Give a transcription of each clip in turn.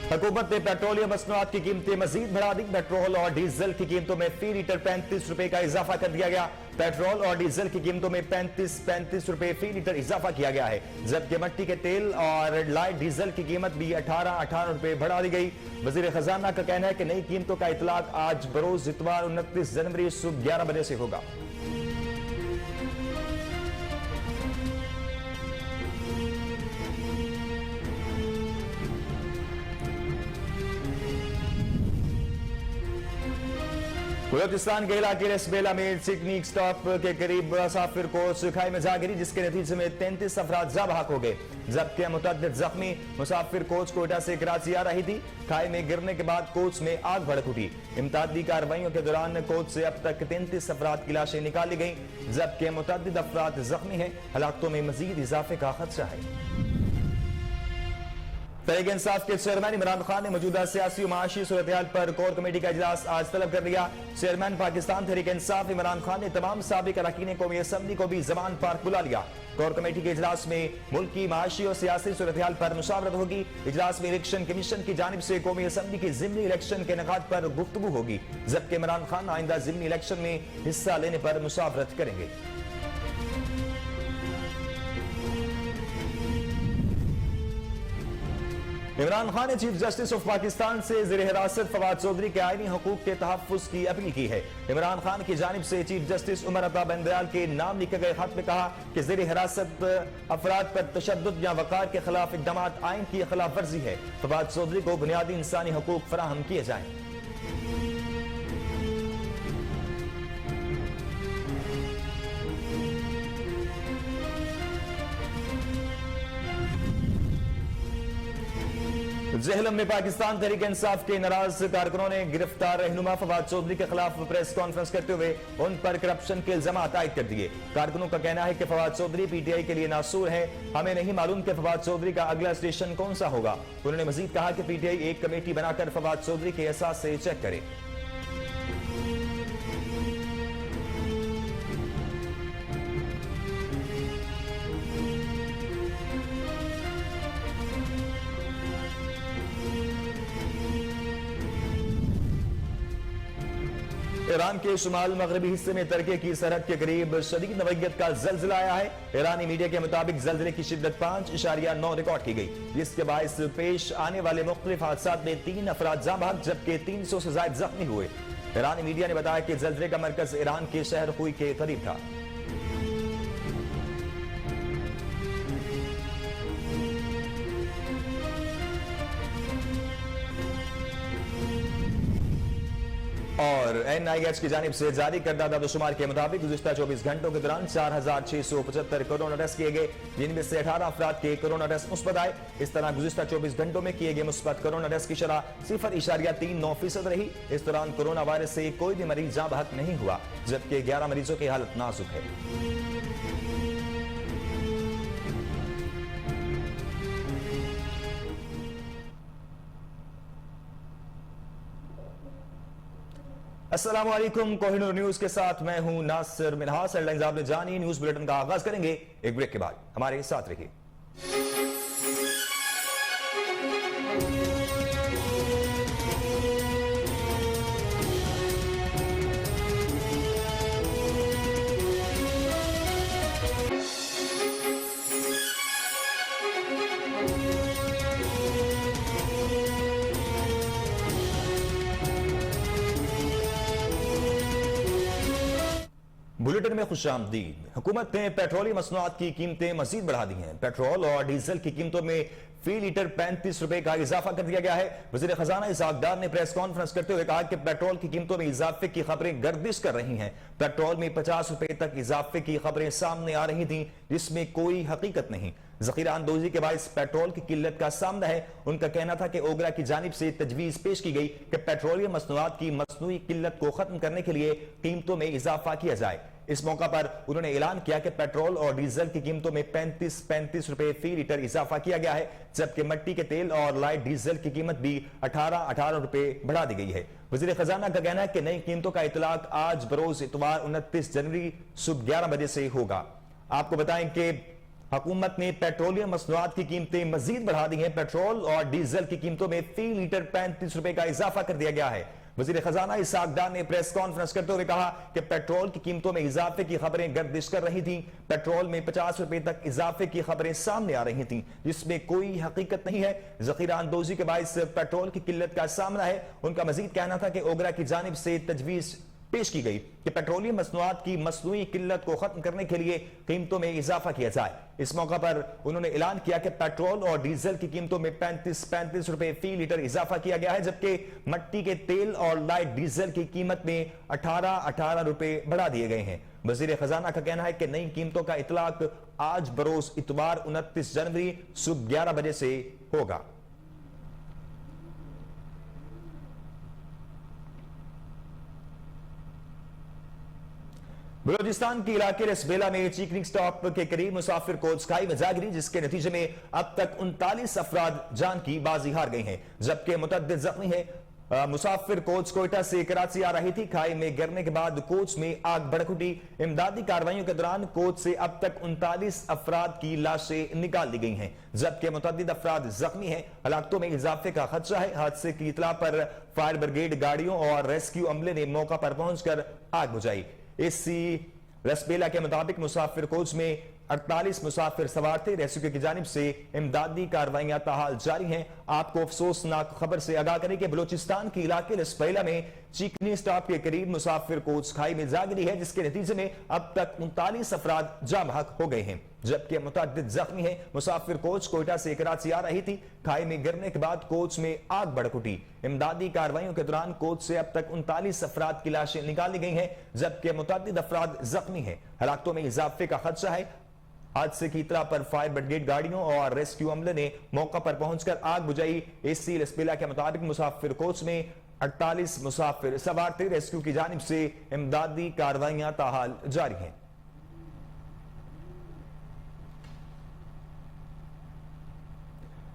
हुकूमत ने पेट्रोलियम मसनूआत की कीमतें मजीद बढ़ा दी। पेट्रोल और डीजल की कीमतों में फी लीटर 35 रुपए का इजाफा कर दिया गया। पेट्रोल और डीजल की कीमतों में 35 रुपए फी लीटर इजाफा किया गया है, जबकि मिट्टी के तेल और लाइट डीजल की कीमत भी 18 रुपए बढ़ा दी गई। वजीर खजाना का कहना है कि नई कीमतों का इतलाक आज बरोज इतवार 29 जनवरी सुबह 11 बजे से होगा। बलोचिस्तान के इलाके रसबेला में सिकनीक स्टॉप के करीब मुसाफिर कोच खाई में जा गिरी, जिसके नतीजे में 33 अफराद जाँ बहक हो गए, जबकि मुतअद्दिद जख्मी। मुसाफिर कोच कोयटा से कराची आ रही थी। खाई में गिरने के बाद कोच में आग भड़क उठी। इमदादी कार्रवाइयों के दौरान कोच से अब तक 33 अफराद की लाशें निकाली गई, जबकि मुतअद्दिद अफराद जख्मी हैं। हालातों में मजीद इजाफे का खदशा है। तहरीक इंसाफ के चेयरमैन इमरान खान ने मौजूदा सियासी और माशी सूरत-ए-हाल पर कोर कमेटी का इजलास आज तलब कर लिया। चेयरमैन पाकिस्तान तहरीक इंसाफ इमरान खान ने तमाम साबिक अरकान कौमी असम्बली को भी जमान पार्क बुला लिया। कोर कमेटी के इजलास में मुल्क की माशी और सियासी सूरत-ए-हाल पर मुशावरत होगी। इजलास में इलेक्शन कमीशन की जानिब से कौमी असम्बली की ज़िमनी इलेक्शन के इनेकाद पर गुफ्तगू होगी, जबकि इमरान खान आइंदा ज़िमनी इलेक्शन में हिस्सा लेने पर मुशावरत करेंगे। इमरान खान ने चीफ जस्टिस ऑफ पाकिस्तान से ज़ेर हिरासत फवाद चौधरी के आईनी हकूक के तहफ़्फ़ुज़ की अपील की है। इमरान खान की जानिब से चीफ जस्टिस उमर अता बंदयाल के नाम लिखे गए खत में कहा कि ज़ेर हिरासत अफराद पर तशद्दुद या वक़ार के खिलाफ इक़दामात आइन की खिलाफ वर्जी है। फवाद चौधरी को बुनियादी इंसानी हकूक फराहम किए जाएं। जेहलम में पाकिस्तान तहरीक इंसाफ के नाराज कारकुनों ने गिरफ्तार रहनुमा फवाद चौधरी के खिलाफ प्रेस कॉन्फ्रेंस करते हुए उन पर करप्शन के इल्जामात आयद कर दिए। कारकुनों का कहना है कि फवाद चौधरी पीटीआई के लिए नासूर है। हमें नहीं मालूम कि फवाद चौधरी का अगला स्टेशन कौन सा होगा। उन्होंने मजीद कहा कि पीटीआई एक कमेटी बनाकर फवाद चौधरी के एहसास से चेक करे। ईरान के शुमाल मगरबी हिस्से में तरके की सरहद के करीब शदीद नवैयत का जल्जला आया है। ईरानी मीडिया के मुताबिक जल्जले की शिद्दत 5.9 रिकॉर्ड की गई, जिसके बायस पेश आने वाले मुख्तलिफ हादसात में 3 अफराद जाँ बहक जबकि 300 से ज्यादा जख्मी हुए। ईरानी मीडिया ने बताया कि जल्जले का मरकज ईरान के शहर खुई के करीब था। और NIH की जानिब से जारी करदा दादोशुमार के मुताबिक गुज़िश्ता 24 घंटों के दौरान 4675 कोरोना टेस्ट किए गए, जिनमें से 18 अफराद के कोरोना टेस्ट मुस्बत आए। इस तरह गुज़िश्ता 24 घंटों में किए गए मुस्बत कोरोना टेस्ट की शरह 0.39% रही। इस दौरान कोरोना वायरस से कोई भी मरीज जाँ बहक नहीं हुआ, जबकि 11 मरीजों की हालत नाजुक है। अस्सलाम वालेकुम, कोहिनूर न्यूज के साथ मैं हूं नासिर मिनहास। हेडलाइंस आपने जानी। न्यूज बुलेटिन का आगाज करेंगे एक ब्रेक के बाद। हमारे साथ रहिए। बुलेटिन में खुशामदीद। हुकूमत ने पेट्रोलियम मसनूआत की कीमतें मजीद बढ़ा दी हैं। पेट्रोल और डीजल की कीमतों में फी लीटर 35 रुपए का इजाफा कर दिया गया है। वजीर खजाना इसहाक डार ने प्रेस कॉन्फ्रेंस करते हुए कहा कि पेट्रोल की कीमतों में इजाफे की खबरें गर्दिश कर रही हैं। पेट्रोल में 50 रुपए तक इजाफे की खबरें सामने आ रही थी, जिसमें कोई हकीकत नहीं। जखीरा अंदोजी के बायस पेट्रोल की किल्लत का सामना है। उनका कहना था कि ओगरा की जानिब से तजवीज पेश की गई कि पेट्रोलियम मसनूआत की मसनूई किल्लत को खत्म करने के लिए कीमतों में इजाफा किया जाए। इस मौका पर उन्होंने ऐलान किया कि पेट्रोल और डीजल की कीमतों में 35 रुपए फी लीटर इजाफा किया गया है, जबकि मिट्टी के तेल और लाइट डीजल की कीमत भी 18 रुपए बढ़ा दी गई है। वजीर खजाना का कहना है कि नई कीमतों का इतलाक आज बरोज इतवार 29 जनवरी सुबह 11 बजे से होगा। आपको बताएं कि हुकूमत ने पेट्रोलियम मसनूआत की कीमतें मजीद बढ़ा दी हैं। पेट्रोल और डीजल की कीमतों में फी लीटर 35 रुपए का इजाफा कर दिया गया है। वजीर खजाना इसहाक डार ने प्रेस कॉन्फ्रेंस करते हुए कहा कि पेट्रोल की कीमतों में इजाफे की खबरें गर्दिश कर रही थी। पेट्रोल में 50 रुपए तक इजाफे की खबरें सामने आ रही थी, जिसमें कोई हकीकत नहीं है। जखीरा अंदोजी के बायस पेट्रोल की किल्लत का सामना है। उनका मजीद कहना था कि ओगरा की जानिब से तजवीज पेश की गई कि पेट्रोलियम मसनूआत की मसनूई किल्लत को खत्म करने के लिए कीमतों में इजाफा किया जाए। इस मौका पर उन्होंने ऐलान किया कि पेट्रोल और डीजल की कीमतों में 35 रुपए फी लीटर इजाफा किया गया है, जबकि मट्टी के तेल और लाइट डीजल की कीमत में 18 रुपए बढ़ा दिए गए हैं। वजीर खजाना का कहना है कि नई कीमतों का इतलाक आज बरोज इतवार 29 जनवरी सुबह 11 बजे से होगा। बलोचिस्तान के इलाके रसबेला में चीकनी स्टॉप के करीब मुसाफिर कोच खाई में जा गिरी, जिसके नतीजे में अब तक 39 अफराद जान की बाजी हार गए हैं, जबकि मुतअद्दिद जख्मी है। मुसाफिर कोच कोयटा से कराची आ रही थी। खाई में गिरने के बाद कोच में आग भड़क उठी। इमदादी कार्रवाइयों के दौरान कोच से अब तक 39 अफराद की लाशें निकाल दी गई हैं, जबकि मुतअद्दिद अफराद जख्मी हैं। हलाकतों में इजाफे का खदशा है। हादसे की इतला पर फायर ब्रिगेड गाड़ियों और रेस्क्यू अमले ने मौका पर पहुंचकर आग बुझाई। एससी रसबेला के मुताबिक मुसाफिर कोच में 48 मुसाफिर सवार थे। रेस्क्यू की जानिब से इमदादी कार्रवाइयां ताहाल जारी हैं। आपको अफसोसनाक खबर से आगाह करें कि बलोचिस्तान के इलाके रसबेला में चीकनी स्टॉप के करीब मुसाफिर कोच खाई में जा गिरी है, जिसके नतीजे में अब तक 39 अफराद जाँ बहक हो गए हैं, जबकि मुतअद्दिद जख्मी है। मुसाफिर कोच कोयटा से कराची आ रही थी। खाई में गिरने के बाद कोच में आग भड़क उठी। इमदादी कार्रवाइयों के दौरान कोच से अब तक 39 अफराद की लाशें निकाली गई हैं, जबकि मुतअद्दिद अफराद जख्मी हैं। हलाकतों में इजाफे का खदशा है। हादसे की इतला पर फायर ब्रिगेड गाड़ियों और रेस्क्यू अमले ने मौका पर पहुंचकर आग बुझाई। एससी रसबेला के मुताबिक मुसाफिर कोच में 48 मुसाफिर सवार थे। रेस्क्यू की जानिब से इमदादी कार्रवाइयां ताहाल जारी हैं।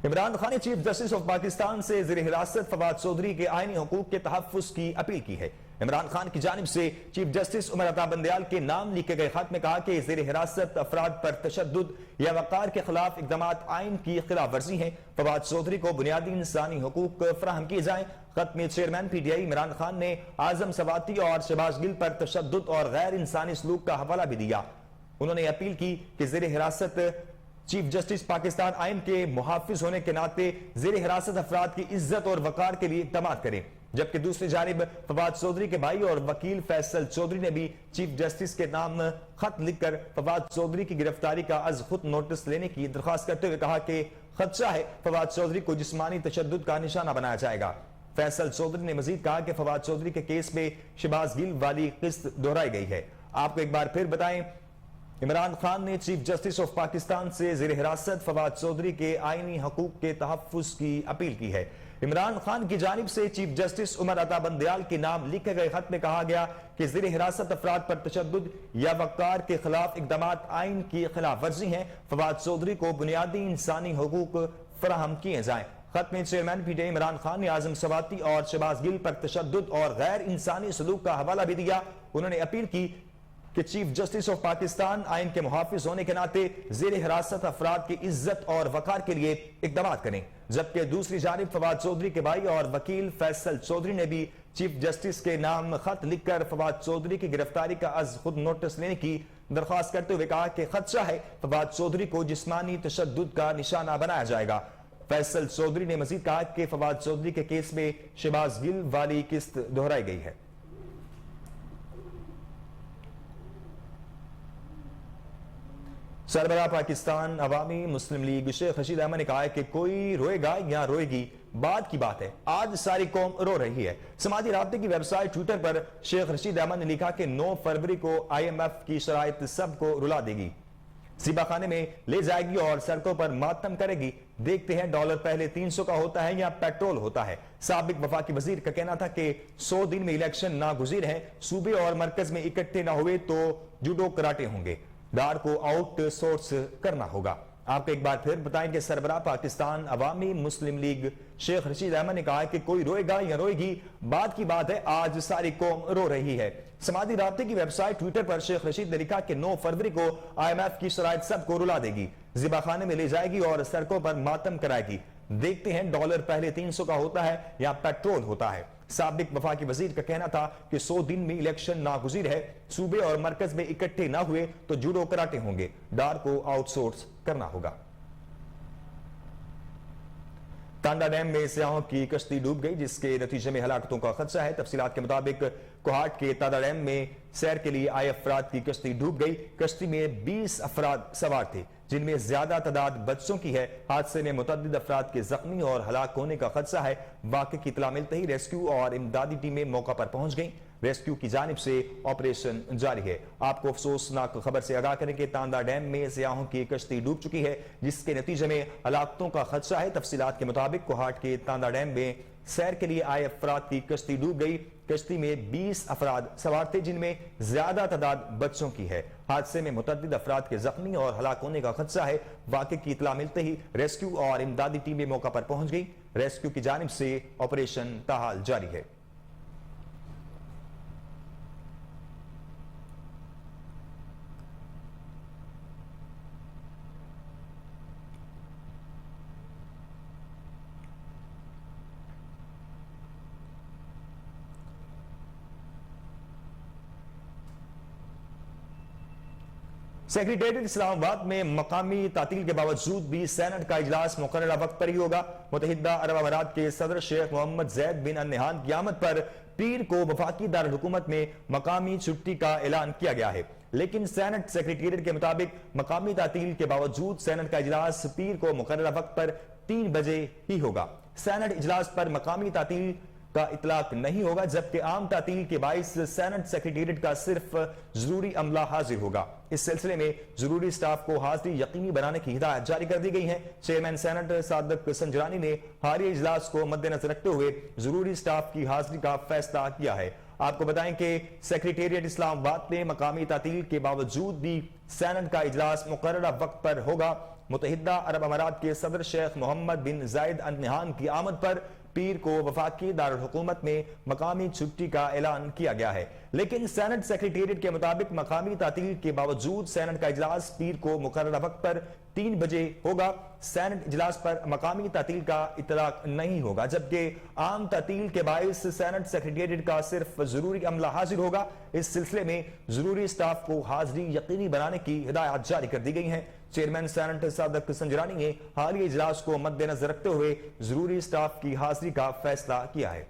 इमरान खान ने चीफ जस्टिस ऑफ पाकिस्तान से ज़ेर हिरासत फवाद चौधरी के आईनी हुकूक के तहफ़्फ़ुज़ की अपील की है। इमरान खान की जानिब से चीफ जस्टिस उमर अता बंदयाल के नाम लिखे गए खत में कहा कि ज़ेर हिरासत अफराद पर तशद्दुद या वक़ार के खिलाफ इक़दामात आइन की खिलाफ वर्जी है। फवाद चौधरी को बुनियादी इंसानी हुकूक फराहम किए जाए। खत में चेयरमैन पीटीआई इमरान खान ने आजम सवाती और शहबाज गिल पर तशद्दुद और गैर इंसानी सलूक का हवाला भी दिया। उन्होंने अपील की कि ज़ेर हिरासत चीफ जस्टिस पाकिस्तान आइन के मुहाफिज होने के नाते ज़ेर हिरासत अफराद की इज्जत और वकार के लिए इक़दामात करें, जबकि दूसरी जानिब फवाद चौधरी के भाई और वकील फैसल चौधरी ने भी चीफ जस्टिस के नाम खत लिखकर फवाद चौधरी की गिरफ्तारी का अज खुद नोटिस लेने की दरख्वास्त करते हुए कहा कि खदशा है फवाद चौधरी को जिस्मानी तशद्दुद का निशाना बनाया जाएगा। फैसल चौधरी ने मजीद कहा कि फवाद चौधरी के केस में शहबाज गिल वाली किस्त दोहराई गई है। आपको एक बार फिर बताएं, इमरान खान ने चीफ जस्टिस ऑफ पाकिस्तान से ज़ेर हिरासत फवाद चौधरी के आईनी हकूक के तहफ़्फ़ुज़ की अपील की है। इमरान खान की जानिब से चीफ जस्टिस उमर अता बंदयाल के नाम लिखे गए खत में कहा गया कि ज़ेर हिरासत अफराद पर तशद्दुद या वक़ार के खिलाफ इक़दामात आइन की खिलाफ वर्जी हैं। फवाद चौधरी को बुनियादी इंसानी हकूक फराहम किए जाएं। खत में चेयरमैन पीटीआई इमरान खान ने आजम सवाती और शहबाज गिल पर तशद्दुद और गैर इंसानी सलूक का हवाला भी दिया। उन्होंने अपील की कि चीफ जस्टिस ऑफ पाकिस्तान आइन के मुहाफिज होने के नाते ज़ेर हिरासत अफराद की इज्जत और वकार के लिए इक़दामात करें, जबकि दूसरी जानिब फवाद चौधरी के भाई और वकील फैसल चौधरी ने भी चीफ जस्टिस के नाम खत लिखकर फवाद चौधरी की गिरफ्तारी का अज खुद नोटिस लेने की दरख्वास्त करते हुए कहा कि खदशा है फवाद चौधरी को जिस्मानी तशद्दुद का निशाना बनाया जाएगा। फैसल चौधरी ने मजीद कहा कि फवाद चौधरी के केस में शहबाज गिल वाली किस्त दोहराई गई है। सरबराह पाकिस्तान अवामी मुस्लिम लीग शेख रशीद अहमद ने कहा है कि कोई रोएगा या रोएगी बाद की बात है, आज सारी कौम रो रही है। समाजी राब्ते की वेबसाइट ट्विटर पर शेख रशीद अहमद ने लिखा कि 9 फरवरी को IMF की शराइत सबको रुला देगी, सिबाखाने में ले जाएगी और सड़कों पर मातम करेगी। देखते हैं डॉलर पहले 300 का होता है या पेट्रोल होता है। साबिक वफाकी वजीर का कहना था कि 100 दिन में इलेक्शन नागुज़ीर है, सूबे और मरकज में इकट्ठे ना हुए तो जूडो कराटे होंगे, डार को आउटसोर्स करना होगा। आपको एक बार फिर बताएं कि सरबराह पाकिस्तान अवामी मुस्लिम लीग शेख रशीद अहमद ने कहा कि कोई रोएगा या रोएगी, बात की बात है, आज सारी कौम रो रही है। समाजी राब्ते की वेबसाइट ट्विटर पर शेख रशीद ने लिखा कि 9 फरवरी को IMF की शराइत सबको रुला देगी, ज़िबाखाने में ले जाएगी और सड़कों पर मातम कराएगी। देखते हैं डॉलर पहले 300 का होता है या पेट्रोल होता है। साबिक वफाकी वजीर का कहना था कि 100 दिन में इलेक्शन नागुज़ीर है, सूबे और मरकज में इकट्ठे ना हुए तो जूडो कराटे होंगे, डार को आउटसोर्स करना होगा। तांडा डैम में सयाहों की कश्ती डूब गई, जिसके नतीजे में हलाकतों का खदशा है। तफसीलात के मुताबिक कोहाट के तांडा डैम में सैर के लिए आए अफराद की कश्ती डूब गई। कश्ती में 20 अफराद सवार थे, जिनमें ज्यादा तादाद बच्चों की है। हादसे में मुतअद्दिद अफराद के जख्मी और हलाक होने का खदशा है। वाक़े की इत्तला मिलते ही रेस्क्यू और इमदादी टीमें मौका पर पहुंच गई। रेस्क्यू की जानिब से ऑपरेशन जारी है। आपको अफसोसनाक खबर से आगाह करें कि तांडा डैम में सयाहों की कश्ती डूब चुकी है, जिसके नतीजे में हलाकतों का खदशा है। तफसीलात के मुताबिक कोहाट के तांडा डैम में सैर के लिए आए अफराद की कश्ती डूब गई। कश्ती में 20 अफराद सवार थे, जिनमें ज्यादा तादाद बच्चों की है। हादसे में मुतअद्दिद अफराद के जख्मी और हलाक होने का खदशा है। वाक़े की इत्तला मिलते ही रेस्क्यू और इमदादी टीमें मौका पर पहुंच गई। रेस्क्यू की जानिब से ऑपरेशन ताहाल जारी है। सेक्रेटेरिएट इस्लामाबाद में मकामी तातील के बावजूद भी सेनेट का इजलास मुकर्ररा वक्त पर ही होगा। मुत्तहिदा अरब अमारात के सदर शेख मोहम्मद जैद बिन अल नहयान की आमद पर पीर को वफाकी दारुल हुकूमत में मकामी छुट्टी का ऐलान किया गया है, लेकिन सेनेट सेक्रेटेरिएट के मुताबिक मकामी तातील के बावजूद सेनेट का इजलास पीर को मुकर्ररा वक्त पर 3 बजे ही होगा। सेनेट इजलास पर मकामी तातील का इतलाक नहीं होगा, जबकि आम तातील के बाइस सेनेट सेक्रेटेरिएट का सिर्फ जरूरी अमला हाजिर होगा। इस सिलसिले में जरूरी स्टाफ को हाजिरी यकीनी बनाने की हिदायत जारी कर दी गई है। चेयरमैन सेनेट सादक संजरानी ने हालिया इजलास को मद्देनजर रखते हुए जरूरी स्टाफ की हाजिरी का फैसला किया है। आपको बताएं कि सेक्रेटेरिएट इस्लामाबाद में मकामी तातील के बावजूद भी सेनेट का इजलास मुकर्ररा वक्त पर होगा। मुत्तहिदा अरब अमारात के सदर शेख मोहम्मद बिन जायद अल नहयान की आमद पर पीर को वफाकी दारुल हुकूमत में मकामी छुट्टी का ऐलान किया गया है, लेकिन सेनेट सेक्रेटेरिएट के मुताबिक मकामी तातील के बावजूद सेनेट का इजलास पीर को मुकर्ररा वक्त पर 3 बजे होगा। सेनेट इजलास पर मकामी तातील का इतलाक नहीं होगा, जबकि आम तातील के बाइस सेनेट सेक्रेटेरिएट का सिर्फ जरूरी अमला हाजिर होगा। इस सिलसिले में जरूरी स्टाफ को हाजिरी यकीनी बनाने की हिदायत जारी कर दी गई है। चेयरमैन सेनेट सादक संजरानी ने हालिया इजलास को मद्देनजर रखते हुए जरूरी स्टाफ की हाजिरी का फैसला किया है।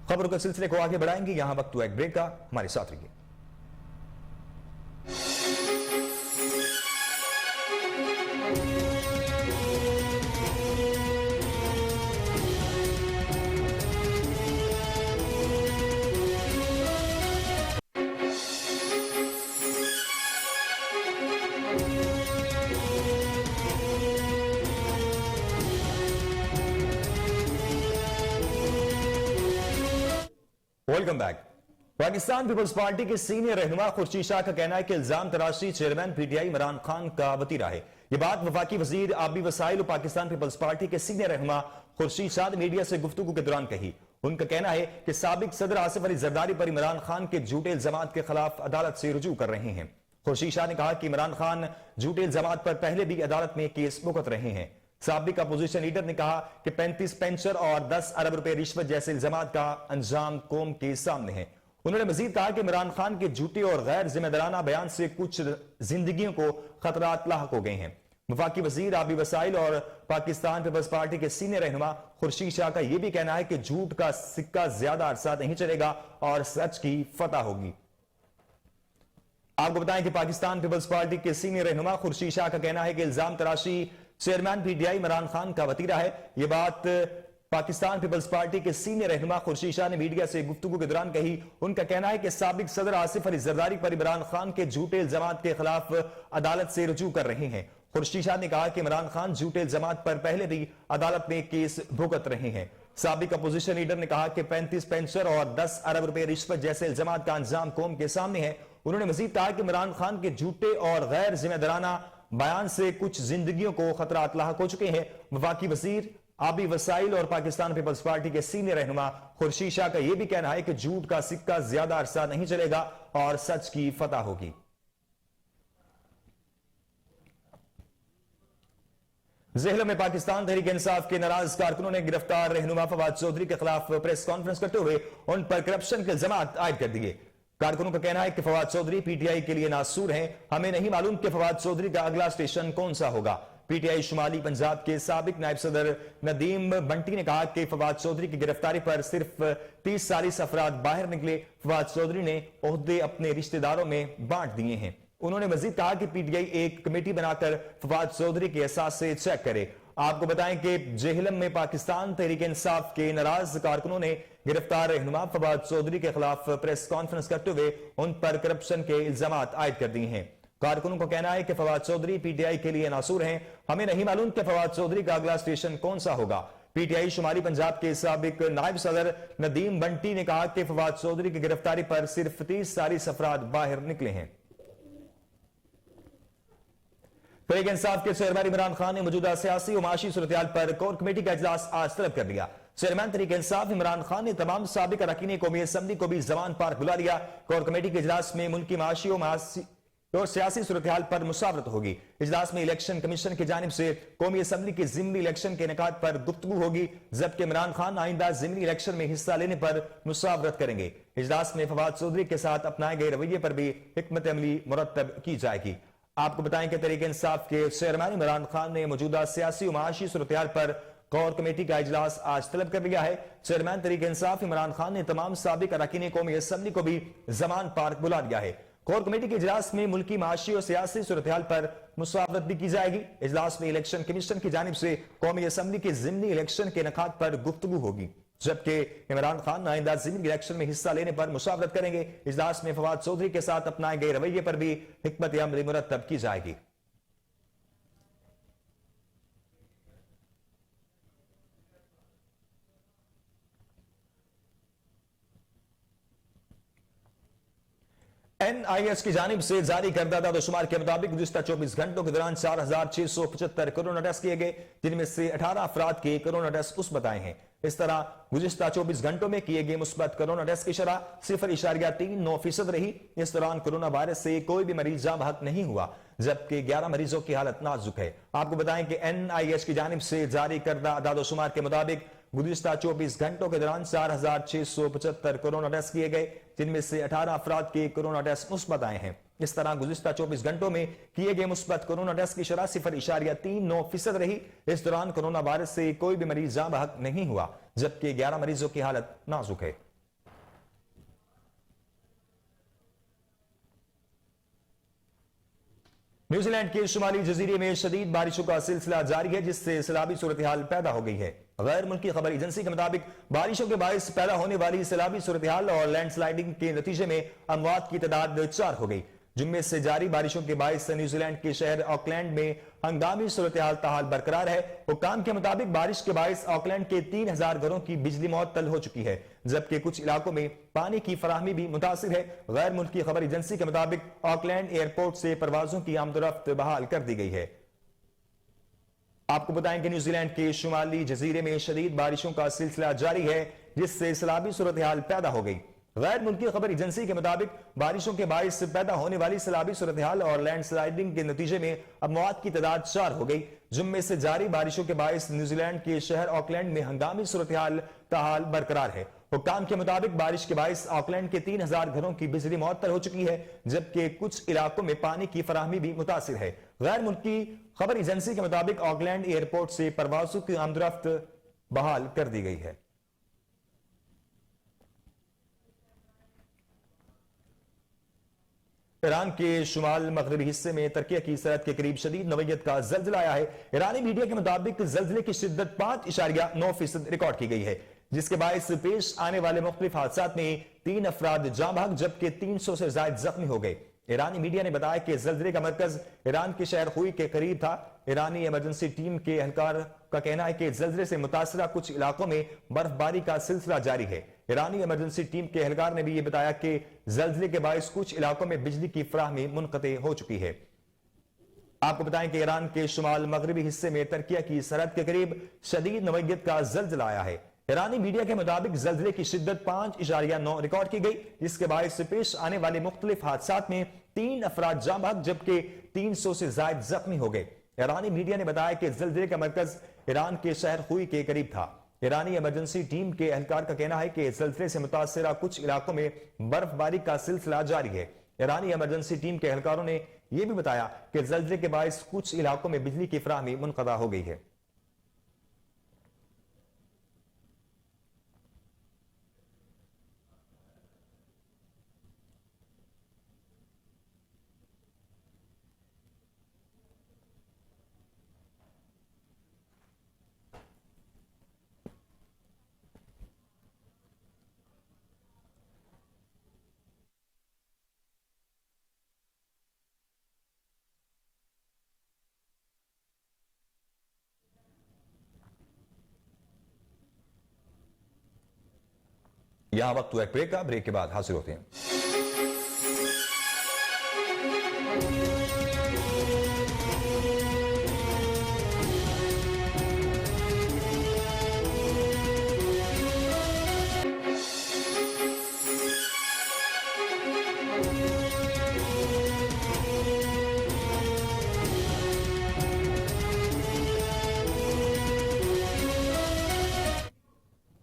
खबरों के सिलसिले को आगे बढ़ाएंगे, यहां वक्त हुआ एक ब्रेक का, हमारे साथ रहिए। Welcome back. Pakistan Peoples Party के सीनियर रहनुमा खुर्शीद शाह का कहना है कि इल्जाम तराशी चेयरमैन PTI इमरान खान का वतीरा है। यह बात वफाकी वजीर आबी वसाइल और पाकिस्तान पीपल्स पार्टी के सीनियर रहनुमा खुर्शीद शाह ने मीडिया से गुफ्तगू के दौरान कही। उनका कहना है कि साबिक सदर आसिफ अली जरदारी पर इमरान खान के झूठे इल्जामात के खिलाफ अदालत से रुजू कर रहे हैं। खुर्शीद शाह ने कहा कि इमरान खान झूठे इल्जामात पर पहले भी अदालत में केस भुगत रहे हैं। साबिक अपोजिशन लीडर ने कहा कि 35 पेंशन और 10 अरब रुपए रिश्वत जैसे इल्जामात का अंजाम कौम के सामने है। उन्होंने मजीद कहा कि इमरान खान के झूठे और गैर जिम्मेदाराना बयान से कुछ जिंदगियों को खतरात लाहक हो गए हैं। वफाकी वजीर आबी वसाइल और पाकिस्तान पीपल्स पार्टी के सीनियर रहनुमा खुर्शीद शाह का यह भी कहना है कि झूठ का सिक्का ज्यादा अरसा नहीं चलेगा और सच की फतह होगी। आपको बताएं कि पाकिस्तान पीपल्स पार्टी के सीनियर रहनुमा खुर्शीद शाह का कहना है कि इल्जाम तराशी चेयरमैन PTI इमरान खान का वतीरा है। यह बात पाकिस्तान पीपल्स पार्टी के सीनियर रहनुमा खुर्शीद शाह ने मीडिया से गुफ्तगू के दौरान कही। उनका कहना है कि साबिक सदर आसिफ अली जरदारी पर इमरान खान के झूठे इल्जामात के खिलाफ अदालत से रुजू कर रहे हैं। खुर्शीद शाह ने कहा कि इमरान खान झूठे इल्जामात पर पहले भी अदालत में केस भुगत रहे हैं। साबिक अपोजिशन लीडर ने कहा कि 35 पेंशन और 10 अरब रुपए रिश्वत जैसे इल्जामात का अंजाम कौम के सामने है। उन्होंने मजीद कहा कि इमरान खान के झूठे और गैर जिम्मेदाराना बयान से कुछ जिंदगियों को खतरात लाहक हो चुके हैं। वफाकी वजीर आबी वसाइल और पाकिस्तान पीपल्स पार्टी के सीनियर रहनुमा खुर्शीद शाह का यह भी कहना है कि झूठ का सिक्का ज्यादा अरसा नहीं चलेगा और सच की फतह होगी। ज़ेहलम में पाकिस्तान तहरीक इंसाफ के नाराज कारकुनों ने गिरफ्तार रहनुमा फवाद चौधरी के खिलाफ प्रेस कॉन्फ्रेंस करते हुए उन पर करप्शन के इल्जामात आयद कर दिए। कारकुनों का कहना है कि फवाद चौधरी पीटीआई के लिए नासूर हैं। हमें नहीं मालूम कि फवाद चौधरी का अगला स्टेशन कौन सा होगा। पीटीआई शुमाली पंजाब के साबिक नायब सदर नदीम बंटी ने कहा कि फवाद चौधरी की गिरफ्तारी पर सिर्फ 30-40 अफराद बाहर निकले। फवाद चौधरी ने ओहदे अपने रिश्तेदारों में बांट दिए हैं। उन्होंने मजीद कहा कि पीटीआई एक कमेटी बनाकर फवाद चौधरी के एहसास से चेक करे। आपको बताएं कि जेहलम में पाकिस्तान तहरीक इंसाफ के नाराज कारकुनों ने गिरफ्तार रहनुमा फवाद चौधरी के खिलाफ प्रेस कॉन्फ्रेंस करते हुए उन पर करप्शन के इल्जामात आयद कर दिए हैं। कारकुनों को कहना है कि फवाद चौधरी पीटीआई के लिए नासूर हैं। हमें नहीं मालूम कि फवाद चौधरी का अगला स्टेशन कौन सा होगा। पीटीआई शुमाली पंजाब के साबिक नायब सदर नदीम बंटी ने कहा कि फवाद चौधरी की गिरफ्तारी पर सिर्फ 30-40 अफराद बाहर निकले हैं। तहरीक इंसाफ के चेयरमैन इमरान खान ने मौजूदा सियासी और माशी सूरत पर कोर कमेटी का इजलास आज तलब कर लिया। चेयरमैन तहरीक इंसाफ इमरान खान ने तमाम साबिक अरकान कौमी असम्बली को भी जमान पार्क बुला लिया। कोर कमेटी के इजलास में मुल्की माशी और सियासी सूरत पर मुशावरत होगी। इजलास में इलेक्शन कमीशन की जानिब से कौमी असम्बली के जिमनी इलेक्शन के इनेकाद पर गुफ्तगू होगी, जबकि इमरान खान आइंदा जिमनी इलेक्शन में हिस्सा लेने पर मुशावरत करेंगे। इजलास में फवाद चौधरी के साथ अपनाए गए रवैये पर भी हिकमत अमली मुरतब की जाएगी। आपको बताएं कि तहरीक इंसाफ के चेयरमैन इमरान खान ने मौजूदा सियासी और माशी सूरत पर कोर कमेटी का इजलास आज तलब कर लिया है। चेयरमैन तहरीक इंसाफ इमरान खान ने तमाम साबिक अरकान कौमी असम्बली को भी जमान पार्क बुला दिया है। कोर कमेटी के इजलास में मुल्की माशी और सियासी सूरत पर मुशावरत भी की जाएगी। इजलास में इलेक्शन कमीशन की जानिब से कौमी असम्बली के जिमनी इलेक्शन के इनेकाद पर गुफ्तगू होगी, जबकि इमरान खान आइंदा जिमनी इलेक्शन में हिस्सा लेने पर मुशावरत करेंगे। इजलास में फवाद चौधरी के साथ अपनाए गए रवैये पर भी हिकमत अमली मुरतब की जाएगी। NIS की जानिब से जारी करदा आदादोशुमार के मुताबिक गुज़िश्ता 24 घंटों के दौरान 4675 कोरोना टेस्ट किए गए, जिनमें से 18 अफराद के कोरोना टेस्ट मुस्बत आए हैं। इस तरह गुज़िश्ता 24 घंटों में किए गए मुस्बत कोरोना टेस्ट की शरह 0.39% रही। इस दौरान कोरोना वायरस से कोई भी मरीज जाँ बहक नहीं हुआ, जबकि 11 मरीजों की हालत नाजुक है। आपको बताएं कि NIS की जानिब से जारी करदा आदादोशुमार के मुताबिक गुज़िश्ता 24 घंटों के दौरान 4675 कोरोना टेस्ट किए गए, जिनमें से 18 अफराद के कोरोना टेस्ट मुस्बत आए हैं। इस तरह गुज़िश्ता 24 घंटों में किए गए मुस्बत कोरोना टेस्ट की शरह 0.39% रही। इस दौरान कोरोना वायरस से कोई भी मरीज जाँ बहक नहीं हुआ, जबकि 11 मरीजों की हालत नाजुक है। न्यूजीलैंड के शुमाली जजीरे में शदीद बारिशों का सिलसिला जारी है, जिससे सैलाबी सूरत हाल पैदा हो गई है। गैर मुल्की खबर एजेंसी के मुताबिक बारिशों के बायस पैदा होने वाली सैलाबी सूरत हाल और लैंडस्लाइडिंग के नतीजे में अमवात की तादाद 4 हो गई। जुम्मे से जारी बारिशों के बायस न्यूजीलैंड के शहर ऑकलैंड में हंगामी सूरत हाल ताहाल बरकरार है। हुक्काम के मुताबिक बारिश के बायस ऑकलैंड के 3000 घरों की बिजली मुअत्तल हो चुकी है, जबकि कुछ इलाकों में पानी की फराहमी भी मुतासिर है। गैर मुल्की खबर एजेंसी के मुताबिक ऑकलैंड एयरपोर्ट से परवाजों की आमदोरफ्त बहाल कर दी गई है। आपको बताएं कि न्यूजीलैंड के शुमाली जजीरे में शदीद बारिशों का सिलसिला जारी है, जिससे सैलाबी सूरत हाल पैदा हो गई। गैर मुल्की खबर एजेंसी के मुताबिक बारिशों के बायस पैदा होने वाली सैलाबी सूरत हाल और लैंडस्लाइडिंग के नतीजे में अमवात की तादाद 4 हो गई। जुम्मे से जारी बारिशों के बायस न्यूजीलैंड के शहर ऑकलैंड में हंगामी सूरत हाल ताहाल बरकरार है। हुक्काम के मुताबिक बारिश के बायस ऑकलैंड के 3000 घरों की बिजली मुअत्तल हो चुकी है, जबकि कुछ इलाकों में पानी की फराहमी भी मुतासिर है। गैर मुल्की खबर एजेंसी के मुताबिक ऑकलैंड एयरपोर्ट से परवाजों की आमदोरफ्त बहाल कर दी गई है। ईरान के शुमाल मगरबी हिस्से में तर्किया की सरहद के करीब शदीद नौयत का जल्जला आया है। ईरानी मीडिया के मुताबिक जल्जले की शिद्दत 5.9% रिकॉर्ड की गई है, जिसके बायस पेश आने वाले मुख्तलिफ हादसात में 3 अफराद जाँ बहक जबकि 300 से ज्यादा जख्मी हो गए। ईरानी मीडिया ने बताया कि जल्जले का मरकज ईरान के शहर खुई के करीब था। ईरानी इमरजेंसी टीम के एहलकार का कहना है कि जल्जले से मुतासरा कुछ इलाकों में बर्फबारी का सिलसिला जारी है। ईरानी इमरजेंसी टीम के एहलकार ने भी यह बताया कि जल्जले के बायस कुछ इलाकों में बिजली की फराहमी मुनक़ते हो चुकी है। आपको बताएं कि ईरान के शुमाल मगरबी हिस्से में तुर्की की सरहद के करीब शदीद नौयत का जल्जला आया है। ईरानी मीडिया के मुताबिक जल्जले की शिद्दत 5.9 रिकॉर्ड की गई, जिसके बायस पेश आने वाले मुख्तलिफ हादसात में 3 अफराद जाँ बहक जबकि 300 से ज्यादा जख्मी हो गए। ईरानी मीडिया ने बताया कि जल्जले का मरकज ईरान के शहर हुई के करीब था। ईरानी इमरजेंसी टीम के एहलकार का कहना है कि जल्जले से मुतासरा कुछ इलाकों में बर्फबारी का सिलसिला जारी है। ईरानी इमरजेंसी टीम के एहलकारों ने यह भी बताया कि जल्जले के बायस कुछ इलाकों में बिजली की फराहमी मुनक़ता हो गई है। यहां वक्त हुआ एक ब्रेक का, ब्रेक के बाद हाजिर होते हैं।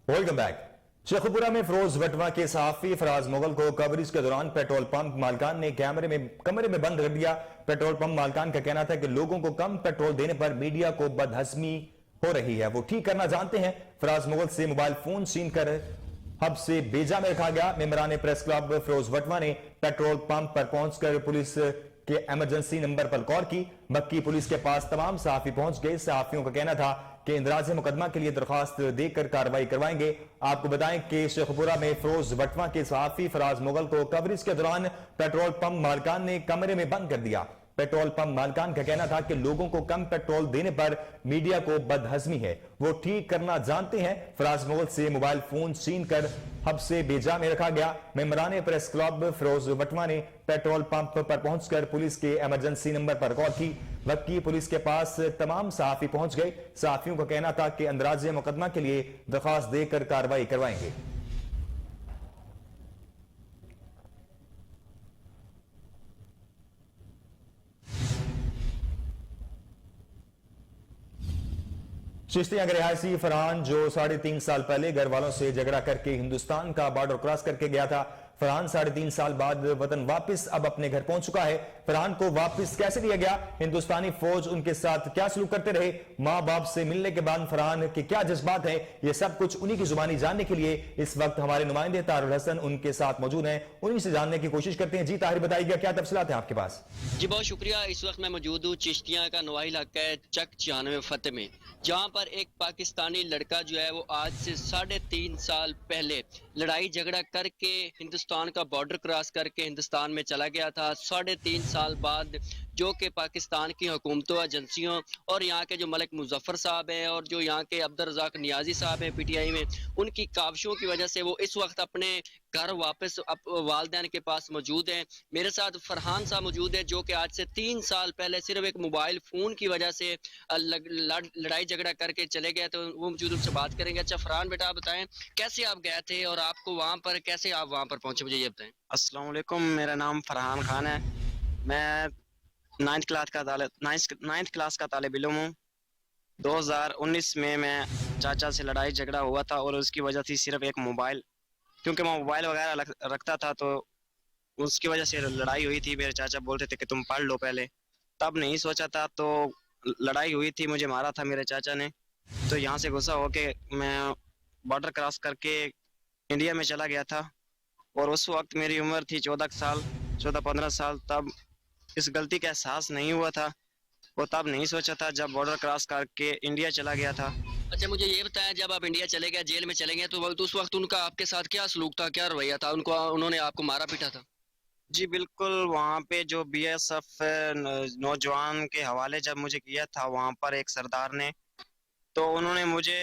Welcome back. शेखुपुरा में फिरोज वटवा के सहाफी फराज मुगल को कवरेज के दौरान पेट्रोल पंप मालकान ने कमरे में बंद कर दिया। पेट्रोल पंप मालकान का कहना था कि लोगों को कम पेट्रोल देने पर मीडिया को बदहजमी हो रही है, वो ठीक करना जानते हैं। फराज मुगल से मोबाइल फोन छीन कर हब से बेजा में रखा गया। मेंबरान प्रेस क्लब फिरोज वटवा ने पेट्रोल पंप पर पहुंचकर पुलिस के इमरजेंसी नंबर पर कॉल की। मक्की पुलिस के पास तमाम सहाफी पहुंच गए। सहाफियों का कहना था कि इंदराज मुकदमा के लिए दरखास्त देकर कार्रवाई करवाएंगे। आपको बताएं कि शेखपुरा में फिरोज वटवा के सहाफी फराज मुगल को कवरेज के दौरान पेट्रोल पंप मालकान ने कमरे में बंद कर दिया। पेट्रोल पंप मालकान का कहना था कि लोगों को कम पेट्रोल देने पर मीडिया को बदहजमी है, वो ठीक करना जानते हैं। फराज मुगल से मोबाइल फोन छीन कर हब से बेजा में रखा गया। मेंबरान प्रेस क्लब फिरोज वटवा ने पेट्रोल पंप पर पहुंचकर पुलिस के इमरजेंसी नंबर पर कॉल की। मक्की पुलिस के पास तमाम सहाफी पहुंच गए। सहाफियों का कहना था कि अंदराज मुकदमा के लिए दरखास्त देकर कार्रवाई करवाएंगे। चिश्तिया के रिहायशी फरहान जो 3.5 साल पहले घर वालों से झगड़ा करके हिंदुस्तान का बॉर्डर क्रॉस करके गया था, फरहान 3.5 साल बाद वतन वापस अब अपने घर पहुंच चुका है। फरहान को वापस कैसे लिया गया, हिंदुस्तानी फौज उनके साथ क्या सलूक करते रहे, मां बाप से मिलने के बाद फरहान के क्या जज्बात हैं, ये सब कुछ उन्हीं की जुबानी जानने के लिए इस वक्त हमारे नुमाइंदे तारुल हसन उनके साथ मौजूद हैं। उन्हीं से जानने की कोशिश करते हैं। जी ताहिर, बताइएगा क्या तफसीलात हैं आपके पास? जी बहुत शुक्रिया। इस वक्त मैं मौजूद हूँ चिश्तिया का नवाही इलाका है चक 96 फतेह में, जहाँ पर एक पाकिस्तानी लड़का जो है वो आज से 3.5 साल पहले लड़ाई झगड़ा करके हिंदुस्तान का बॉर्डर क्रॉस करके हिंदुस्तान में चला गया था। 3.5 साल बाद जो कि पाकिस्तान की हुकूमतों एजेंसियों और यहाँ के जो मलिक मुजफ्फर साहब हैं और जो यहाँ के अब्दुल रज़ाक नियाजी साहब हैं PTI में, उनकी काविशों की वजह से वो इस वक्त अपने घर वापस वालिदैन के पास मौजूद हैं। मेरे साथ फरहान साहब मौजूद है जो कि आज से 3 साल पहले सिर्फ एक मोबाइल फ़ोन की वजह से लड़ाई झगड़ा करके चले गए, तो वो मौजूद उनसे बात करेंगे। अच्छा फरहान बेटा, आप बताएं कैसे आप गए थे और आपको वहाँ पर कैसे आप वहाँ पर पहुँचे, मुझे ये बताएं। अस्सलाम वालेकुम, मेरा नाम फरहान खान है। मैं 9th क्लास का तालिब इल्म हूँ। 2019 में मैं चाचा से लड़ाई झगड़ा हुआ था और उसकी वजह थी सिर्फ एक मोबाइल, क्योंकि मैं मोबाइल वगैरह रखता था तो उसकी वजह से लड़ाई हुई थी। मेरे चाचा बोलते थे कि तुम पढ़ लो पहले, तब नहीं सोचा था तो लड़ाई हुई थी, मुझे मारा था मेरे चाचा ने। तो यहाँ से गुस्सा होके मैं बॉर्डर क्रॉस करके इंडिया में चला गया था और उस वक्त मेरी उम्र थी 14-15 साल। तब इस गलती का एहसास नहीं हुआ था, वो तब नहीं सोचा था जब बॉर्डर क्रॉस करके इंडिया चला गया था। अच्छा मुझे ये बताया, जब आप इंडिया चले गए, जेल में चले गए, तो उस वक्त उनका आपके साथ क्या सलूक था, क्या रवैया था, उन्होंने आपको मारा पीटा था? जी बिल्कुल, वहाँ पे जो BSF नौजवान के हवाले जब मुझे किया था, वहाँ पर एक सरदार ने, तो उन्होंने मुझे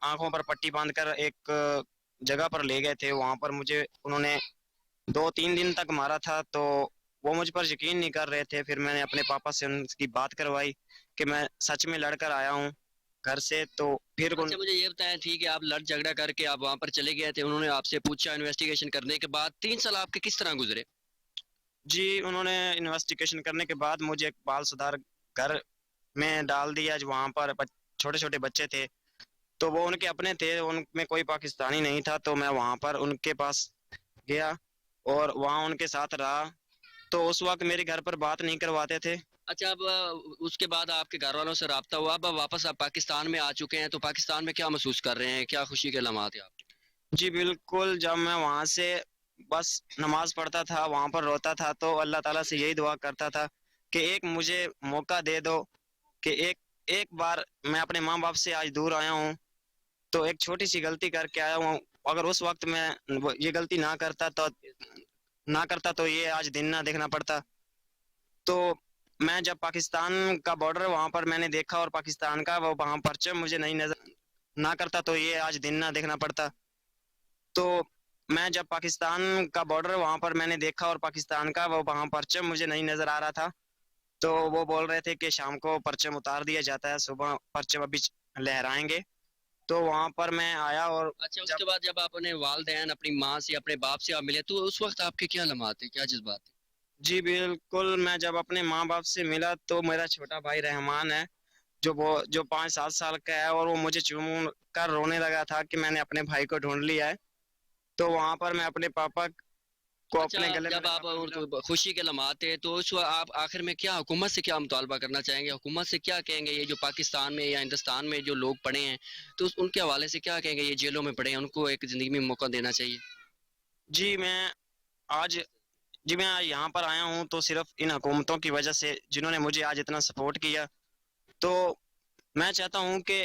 आंखों पर पट्टी बांधकर एक जगह पर ले गए थे, वहां पर मुझे उन्होंने 2-3 दिन तक मारा था। तो वो मुझ पर यकीन नहीं कर रहे थे। फिर मैंने अपने पापा से उनकी बात करवाई कि मैं सच में लड़कर आया हूँ घर से। तो फिर अच्छा मुझे ये बताएं, ठीक है आप लड़ झगड़ा करके आप वहां पर चले गए थे, उन्होंने आपसे पूछा, इन्वेस्टिगेशन करने के बाद 3 साल आपके किस तरह गुजरे? जी, उन्होंने इन्वेस्टिगेशन करने के बाद मुझे एक बाल सुधार घर में डाल दिया। जो वहां पर छोटे छोटे बच्चे थे, तो वो उनके अपने थे, उनमें कोई पाकिस्तानी नहीं था। तो मैं वहां पर उनके पास गया और वहां उनके साथ रहा। तो उस वक्त मेरे घर पर बात नहीं करवाते थे। अच्छा अब उसके बाद आपके घर वालों से राब्ता हुआ, अब वापस आप पाकिस्तान में आ चुके हैं, तो पाकिस्तान में क्या महसूस कर रहे हैं, क्या खुशी के लम्हात है आपके? जी बिल्कुल, जब मैं वहां से बस नमाज पढ़ता था, वहां पर रोता था, तो अल्लाह ताला से यही दुआ करता था कि एक मुझे मौका दे दो कि एक एक बार मैं अपने माँ बाप से आज दूर आया हूँ। तो एक छोटी सी गलती करके आया हूँ। अगर उस वक्त मैं ये गलती ना करता तो ये आज दिन ना देखना पड़ता। तो मैं जब पाकिस्तान का बॉर्डर वहां पर मैंने देखा और पाकिस्तान का वो वहां परचम मुझे नहीं नजर ना करता तो ये आज दिन ना देखना पड़ता। तो मैं जब पाकिस्तान का बॉर्डर वहां पर मैंने देखा और पाकिस्तान का वो वहां परचम मुझे नहीं नजर आ रहा था, तो वो बोल रहे थे कि शाम को परचम उतार दिया जाता है, सुबह परचम अभी लहराएंगे। तो वहां पर मैं आया और अच्छा उसके बाद जब आप अपने वालदैन अपनी माँ से अपने बाप से आप मिले, तो उस वक्त आपके क्या लम्हात थे, क्या जज्बात थे? जी बिल्कुल, मैं जब अपने माँ बाप से मिला तो मेरा छोटा भाई रहमान है, जो 5-7 साल का है, और वो मुझे चूम कर रोने लगा था कि मैंने अपने भाई को ढूंढ लिया है। तो वहां पर मैं अपने पापा को अच्छा अपने गले में जब आप लगाकर मिला। तो खुशी के लम्हात थे, तो उस वक्त आप आखिर में क्या हुकूमत से क्या मुतालबा करना चाहेंगे, हुकूमत से क्या कहेंगे, ये जो पाकिस्तान में या हिंदुस्तान में जो लोग पड़े हैं, तो उनके हवाले से क्या कहेंगे, ये जेलों में पड़े हैं, उनको एक जिंदगी में मौका देना चाहिए? जी मैं आज जी मैं आज यहाँ पर आया हूँ तो सिर्फ इन हुकूमतों की वजह से, जिन्होंने मुझे आज इतना सपोर्ट किया। तो मैं चाहता हूँ कि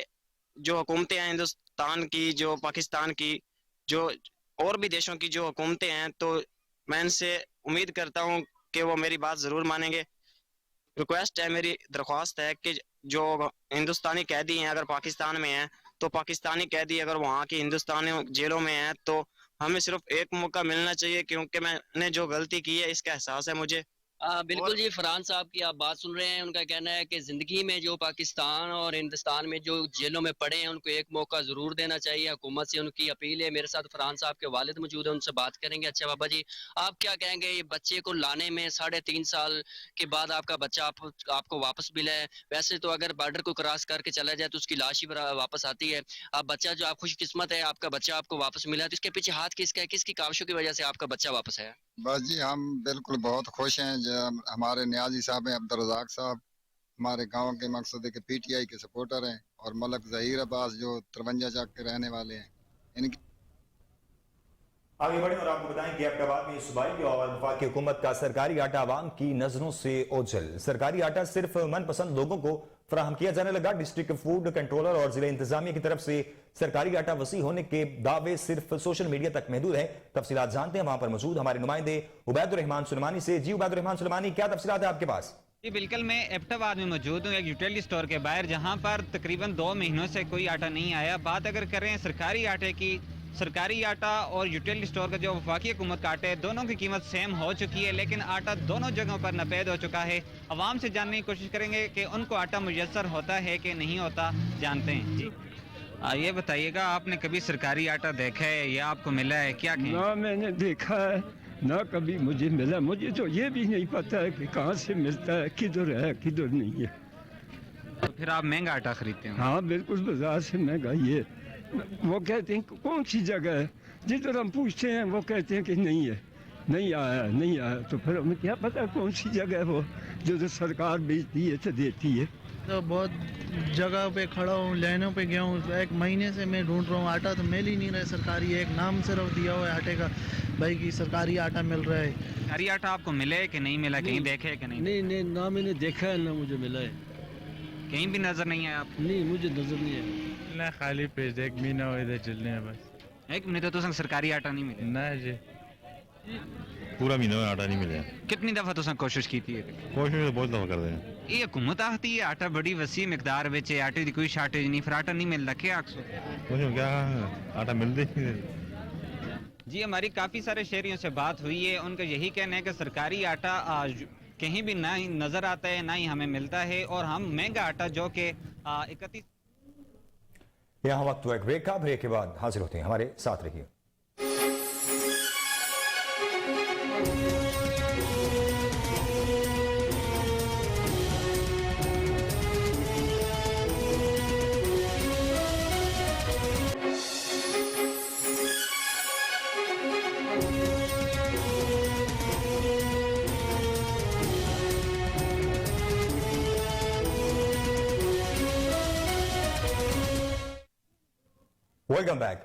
जो हुकूमतें हैं हिंदुस्तान की, जो पाकिस्तान की, जो और भी देशों की जो हुकूमतें हैं, तो मैं इनसे उम्मीद करता हूँ कि वो मेरी बात ज़रूर मानेंगे। रिक्वेस्ट है, मेरी दरख्वास्त है कि जो हिंदुस्तानी कैदी हैं अगर पाकिस्तान में हैं, तो पाकिस्तानी कैदी अगर वहाँ की हिंदुस्तानी जेलों में हैं, तो हमें सिर्फ एक मौका मिलना चाहिए, क्योंकि मैंने जो गलती की है इसका एहसास है मुझे। बिल्कुल और जी, फरहान साहब की आप बात सुन रहे हैं। उनका कहना है कि ज़िंदगी में जो पाकिस्तान और हिंदुस्तान में जो जेलों में पड़े हैं उनको एक मौका ज़रूर देना चाहिए। हुकूमत से उनकी अपील है। मेरे साथ फरहान साहब के वालिद मौजूद हैं, उनसे बात करेंगे। अच्छा बाबा जी, आप क्या कहेंगे, ये बच्चे को लाने में 3.5 साल के बाद आपका बच्चा आपको वापस मिला है। वैसे तो अगर बॉर्डर को क्रॉस करके चला जाए तो उसकी लाश ही वापस आती है। आप बच्चा जो आप खुशकिस्मत है, आपका बच्चा आपको वापस मिला है, तो इसके पीछे हाथ किसका है, किसकी काविशों की वजह से आपका बच्चा वापस आया? बस जी हम बिल्कुल बहुत खुश हैं। जो हमारे न्याजी साहब हैं, अब्दुल रज़ाक साहब, हमारे गांव के मकसद है कि पीटीआई के सपोर्टर हैं, और मलक ज़हीर अब्बास जो 53 चक के रहने वाले हैं, इनकी आगे बढ़े और आपको बताएं कि एबटाबाद में सूबाई और वफाकी हुकूमत का सरकारी आटा आवाम की नजरों से ओझल। सरकारी आटा सिर्फ मनपसंद लोगों को फराहम किया जाने लगा। डिस्ट्रिक्ट फूड कंट्रोलर और जिला इंतजामिया की तरफ से सरकारी आटा वसी होने के दावे सिर्फ सोशल मीडिया तक महदूद है। तफसीलात जानते हैं वहां पर मौजूद हमारे नुमाइंदे उबैदुर रहमान सुलेमानी से। जी उबैदुर रहमान सुलेमानी, क्या तफसीलात है आपके पास? जी बिल्कुल, मैं एबटाबाद में मौजूद हूँ एक यूटिलिटी स्टोर के बाहर, जहाँ पर तकरीबन 2 महीनों से कोई आटा नहीं आया। बात अगर कर रहे हैं सरकारी आटे की, सरकारी आटा और यूटिलिटी स्टोर का जो वफाकी हुकूमत का आटा है, दोनों की कीमत सेम हो चुकी है, लेकिन आटा दोनों जगहों पर नापेद हो चुका है। आवाम से जानने की कोशिश करेंगे कि उनको आटा मुयस्सर होता है कि नहीं होता, जानते हैं। जी ये बताइएगा, आपने कभी सरकारी आटा देखा है या आपको मिला है, क्या कहें? ना मैंने देखा है ना कभी मुझे मिला। मुझे तो ये भी नहीं पता है कि कहाँ से मिलता है, किधर है किधर नहीं है। तो फिर आप महंगा आटा खरीदते हैं? हाँ बिल्कुल, बाजार से महंगाई है। वो कहते हैं कौन सी जगह है, जिधर हम पूछते हैं वो कहते हैं कि नहीं है, नहीं आया नहीं आया। तो फिर हमें क्या पता कौन सी जगह है वो जो सरकार बेचती है तो देती है। तो बहुत जगह पे खड़ा हूँ, लाइनों पे गया हूँ, 1 महीने से मैं ढूंढ रहा हूँ, आटा तो मिल ही नहीं रहा है सरकारी। एक नाम सिर्फ दिया हुआ है आटे का, भाई की सरकारी आटा मिल रहा है। सरकारी आटा आपको मिले कि नहीं मिला, कहीं देखे है कि नहीं? नहीं नहीं, ना मैंने देखा है ना मुझे मिला है। कहीं भी नजर नहीं आया आपको? नहीं, मुझे नजर नहीं आया। ना खाली पेज 1 महीना हो इधर चलने हैं बस। 1 महीने तो सरकारी आटा नहीं मिला? ना जी, पूरा महीना में आटा नहीं मिला। कितनी दफा तुसा कोशिश की थी? कोशिश तो बहुत दफा कर रहे हैं। ये हुकूमत आखती है आटा बड़ी वसी मिकदार विच है, आटे की कोई शार्टेज नहीं, फिर आटा नहीं मिलता, क्या आखसो? कोशिश क्या, आटा मिलते ही नहीं। जी, हमारी काफ़ी सारे शहरियों से बात हुई है। उनका यही कहना है कि सरकारी आटा कहीं भी ना ही नज़र आता है, ना ही हमें मिलता है, और हम महंगा आटा जो कि 31 यहाँ वक्त हुआ एक ब्रेक का। ब्रेक के बाद हाजिर होते हैं, हमारे साथ रहिए। Welcome back.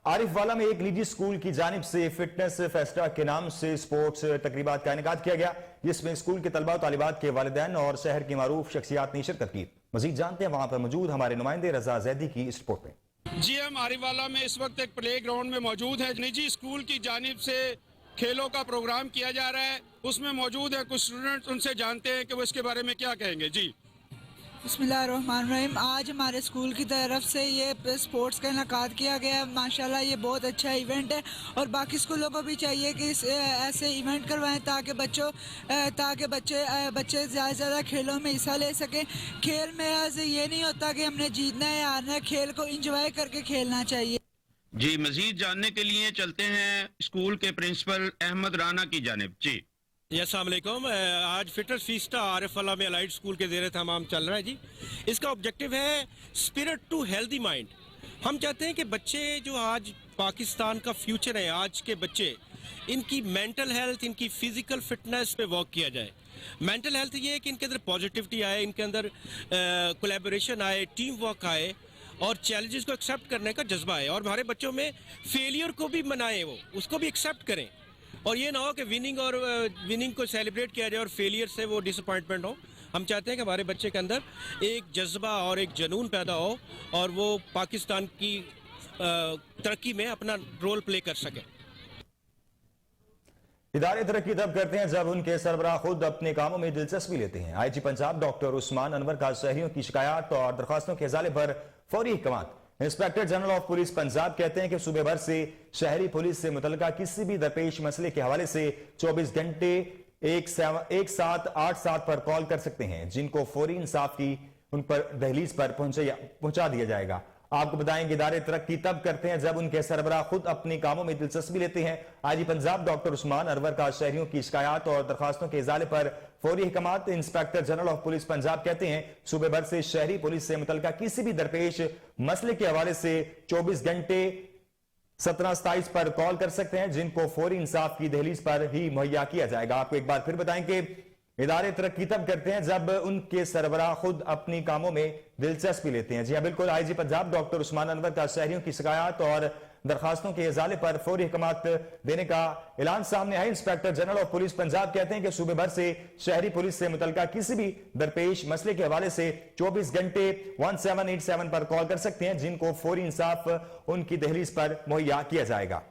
आरिफवाला में एक निजी स्कूल की जानिब से फिटनेस फेस्टा के नाम से स्पोर्ट्स तकरीबात का इनेकाद किया गया, जिसमें स्कूल के तलबा तालिबात के वालिदैन और शहर की मारूफ शख्सियात ने शिरकत की। मजीद जानते हैं वहां पर मौजूद हमारे नुमाइंदे रजा जैदी की इस रिपोर्ट में। जी, हम आरिफवाला में इस वक्त एक प्ले ग्राउंड में मौजूद है। निजी स्कूल की जानिब से खेलों का प्रोग्राम किया जा रहा है, उसमें मौजूद है कुछ स्टूडेंट्स। उनसे जानते हैं कि वो इसके बारे में क्या कहेंगे। जी, बिस्मिल्लाहिर्रहमानिर्रहीम। आज हमारे स्कूल की तरफ से ये स्पोर्ट्स का इनेकाद किया गया है। माशाल्लाह ये बहुत अच्छा इवेंट है और बाकी स्कूलों को भी चाहिए कि ऐसे इवेंट करवाएं ताकि बच्चे ज़्यादा से ज़्यादा खेलों में हिस्सा ले सकें। खेल में ऐसे ये नहीं होता कि हमने जीतना है हारना है, खेल को इंजॉय करके खेलना चाहिए। जी, मजीद जानने के लिए चलते हैं स्कूल के प्रिंसिपल अहमद राना की जानिब। जी, अस्सलाम वालेकुम। आज फिटनेस फीस्टा आरिफवाला में अलाइड स्कूल के ज़ेरे तमाम चल रहा है। जी, इसका ऑब्जेक्टिव है स्पिरिट टू हेल्दी माइंड। हम चाहते हैं कि बच्चे जो आज पाकिस्तान का फ्यूचर है, आज के बच्चे, इनकी मेंटल हेल्थ, इनकी फिजिकल फिटनेस पे वर्क किया जाए। मेंटल हेल्थ ये है कि इनके अंदर पॉजिटिविटी आए, इनके अंदर कोलैबोरेशन आए, टीम वर्क आए और चैलेंजेस को एक्सेप्ट करने का जज्बा है। और हमारे बच्चों में फेलियर को भी मनाएं, वो उसको भी एक्सेप्ट करें, और ये ना हो कि विनिंग को सेलिब्रेट किया जाए और फेलियर से वो डिसअपॉइंटमेंट हो। हम चाहते हैं कि हमारे बच्चे के अंदर एक जज्बा और एक जुनून पैदा हो और वो पाकिस्तान की तरक्की में अपना रोल प्ले कर सके। इदारे तरक्की तब करते हैं जब उनके सरबराह खुद अपने कामों में दिलचस्पी लेते हैं। आईजी पंजाब डॉक्टर उस्मान अनवर का शहरियों की शिकायत और दरख्वास्तों के हवाले पर फौरी इक़दाम। Inspector general of police Punjab कहते हैं कि सूबे भर से शहरी पुलिस से मुतल्लिका किसी भी दरपेश मसले के हवाले से 24 घंटे 1787 पर कॉल कर सकते हैं, जिनको फौरी इंसाफ की उन पर दहलीज पर पहुंचा दिया जाएगा। आपको बताएं कि इदारे तरक्की तब करते हैं जब उनके सरबराह खुद अपने कामों में दिलचस्पी लेते हैं। आईजी पंजाब डॉक्टर उस्मान अनवर का शहरियों की शिकायत और दरखास्तों के इजाले पर फौरी इक़दाम। Inspector general of police Punjab कहते हैं सूबे भर से शहरी पुलिस से मुतल्लिका किसी भी दरपेश मसले के हवाले से 24 घंटे 1727 पर कॉल कर सकते हैं, जिनको फौरी इंसाफ की दहलीज पर ही मुहैया किया जाएगा। आपको एक बार फिर बताएं कि इदारे तरक्की तब करते हैं जब उनके सरबराह खुद अपनी कामों में दिलचस्पी लेते हैं। जी हाँ, बिल्कुल। आईजी पंजाब डॉक्टर उस्मान अनवर का शहरियों की शिकायत और दरखास्तों के इजाले पर फौरी इक़दाम देने का ऐलान सामने है। Inspector general of police Punjab कहते हैं कि सूबे भर से शहरी पुलिस से मुतल्लिका किसी भी दरपेश मसले के हवाले से 24 घंटे 1787 पर कॉल कर सकते हैं, जिनको फौरी इंसाफ उनकी दहलीज पर मुहैया किया जाएगा।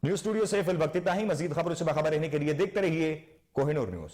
न्यूज स्टूडियो से फिल वक्त इतना ही। मजीद खबरों से बाखबर रहने के लिए देखते रहिए कोहिनूर न्यूज।